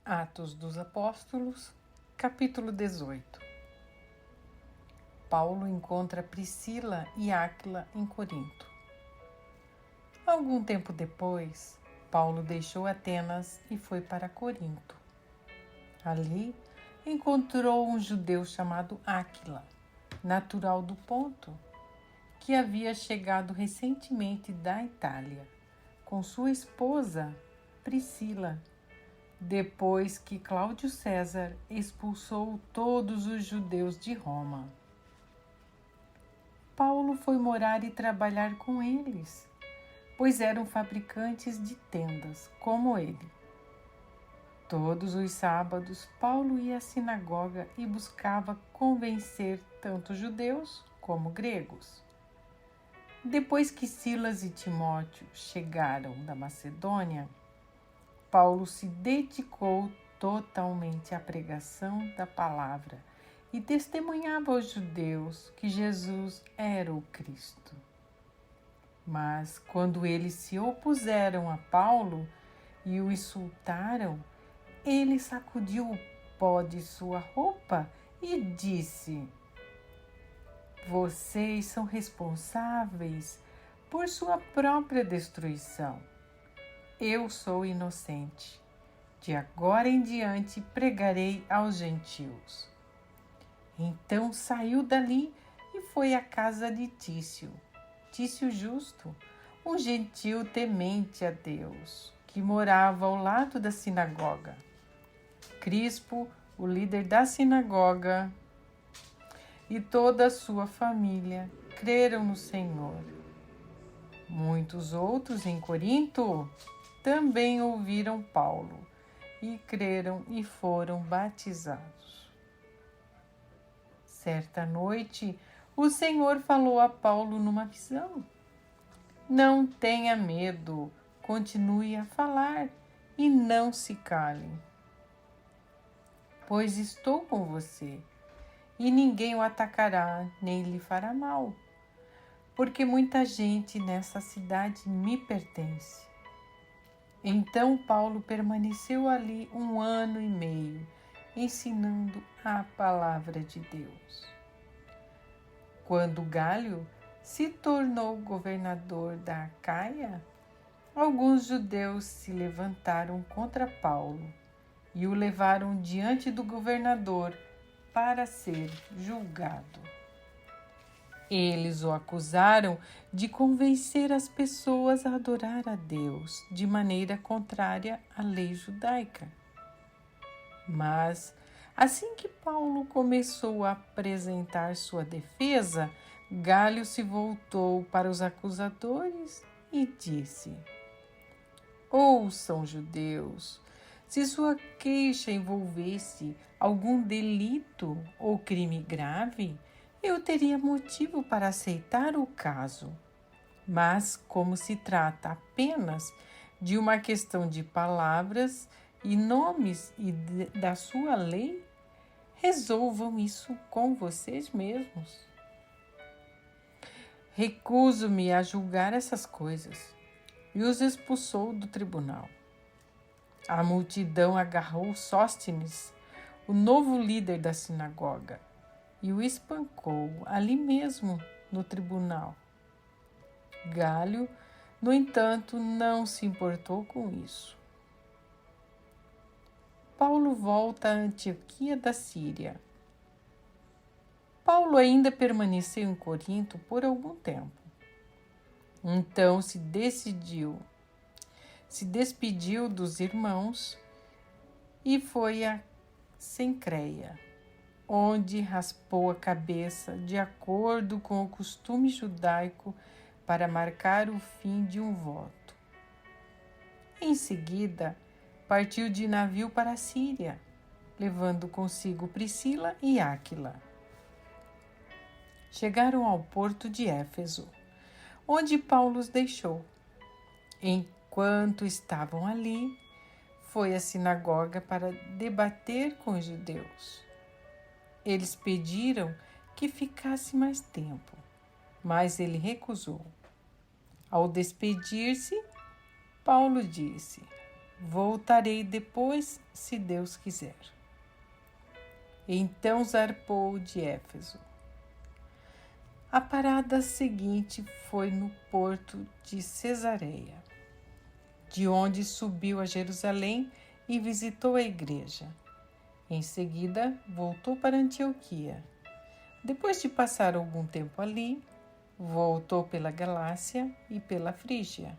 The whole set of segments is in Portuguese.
Atos dos Apóstolos, capítulo 18. Paulo encontra Priscila e Áquila em Corinto. Algum tempo depois, Paulo deixou Atenas e foi para Corinto. Ali, encontrou um judeu chamado Áquila, natural do Ponto, que havia chegado recentemente da Itália, com sua esposa, Priscila, depois que Cláudio César expulsou todos os judeus de Roma. Paulo foi morar e trabalhar com eles, pois eram fabricantes de tendas, como ele. Todos os sábados, Paulo ia à sinagoga e buscava convencer tanto judeus como gregos. Depois que Silas e Timóteo chegaram da Macedônia, Paulo se dedicou totalmente à pregação da palavra e testemunhava aos judeus que Jesus era o Cristo. Mas quando eles se opuseram a Paulo e o insultaram, ele sacudiu o pó de sua roupa e disse: "Vocês são responsáveis por sua própria destruição. Eu sou inocente. De agora em diante pregarei aos gentios." Então saiu dali e foi à casa de Tício Justo, um gentil temente a Deus, que morava ao lado da sinagoga. Crispo, o líder da sinagoga, e toda a sua família creram no Senhor. Muitos outros em Corinto também ouviram Paulo e creram e foram batizados. Certa noite, o Senhor falou a Paulo numa visão: "Não tenha medo, continue a falar e não se cale, pois estou com você e ninguém o atacará nem lhe fará mal, porque muita gente nessa cidade me pertence." Então Paulo permaneceu ali 1 ano e meio, ensinando a palavra de Deus. Quando Gálio se tornou governador da Acaia, alguns judeus se levantaram contra Paulo e o levaram diante do governador para ser julgado. Eles o acusaram de convencer as pessoas a adorar a Deus de maneira contrária à lei judaica. Mas, assim que Paulo começou a apresentar sua defesa, Gálio se voltou para os acusadores e disse: "Ouçam, judeus, se sua queixa envolvesse algum delito ou crime grave, eu teria motivo para aceitar o caso. Mas, como se trata apenas de uma questão de palavras e nomes e da sua lei, resolvam isso com vocês mesmos. Recuso-me a julgar essas coisas." E os expulsou do tribunal. A multidão agarrou Sóstenes, o novo líder da sinagoga, e o espancou ali mesmo no tribunal. Gálio, no entanto, não se importou com isso. Paulo volta à Antioquia da Síria. Paulo ainda permaneceu em Corinto por algum tempo. Então se despediu dos irmãos e foi a Cencreia, onde raspou a cabeça de acordo com o costume judaico para marcar o fim de um voto. Em seguida, partiu de navio para a Síria, levando consigo Priscila e Áquila. Chegaram ao porto de Éfeso, onde Paulo os deixou. Enquanto estavam ali, foi à sinagoga para debater com os judeus. Eles pediram que ficasse mais tempo, mas ele recusou. Ao despedir-se, Paulo disse: Voltarei depois, se Deus quiser. Então zarpou de Éfeso. A parada seguinte foi no porto de Cesareia, de onde subiu a Jerusalém e visitou a igreja. Em seguida, voltou para Antioquia. Depois de passar algum tempo ali, voltou pela Galácia e pela Frígia,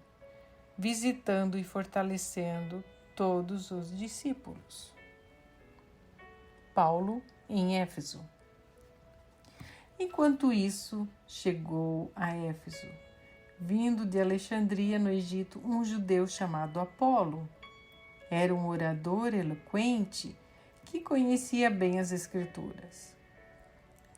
visitando e fortalecendo todos os discípulos. Paulo em Éfeso. Enquanto isso, chegou a Éfeso, vindo de Alexandria, no Egito, um judeu chamado Apolo. Era um orador eloquente que conhecia bem as Escrituras.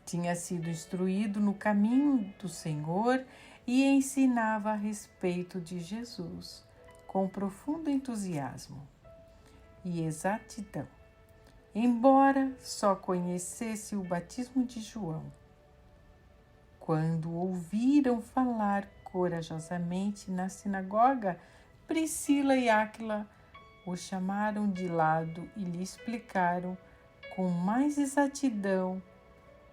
Tinha sido instruído no caminho do Senhor e ensinava a respeito de Jesus com profundo entusiasmo e exatidão, embora só conhecesse o batismo de João. Quando ouviram falar corajosamente na sinagoga, Priscila e Áquila o chamaram de lado e lhe explicaram com mais exatidão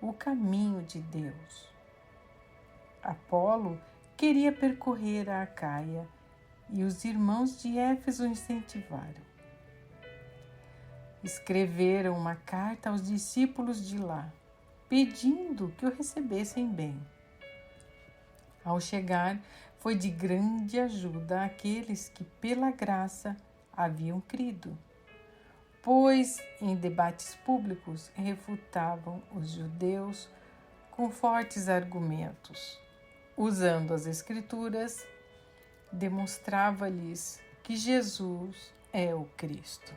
o caminho de Deus. Apolo queria percorrer a Acaia e os irmãos de Éfeso o incentivaram. Escreveram uma carta aos discípulos de lá, pedindo que o recebessem bem. Ao chegar, foi de grande ajuda àqueles que, pela graça, haviam crido, pois em debates públicos refutavam os judeus com fortes argumentos. Usando as Escrituras, demonstrava-lhes que Jesus é o Cristo.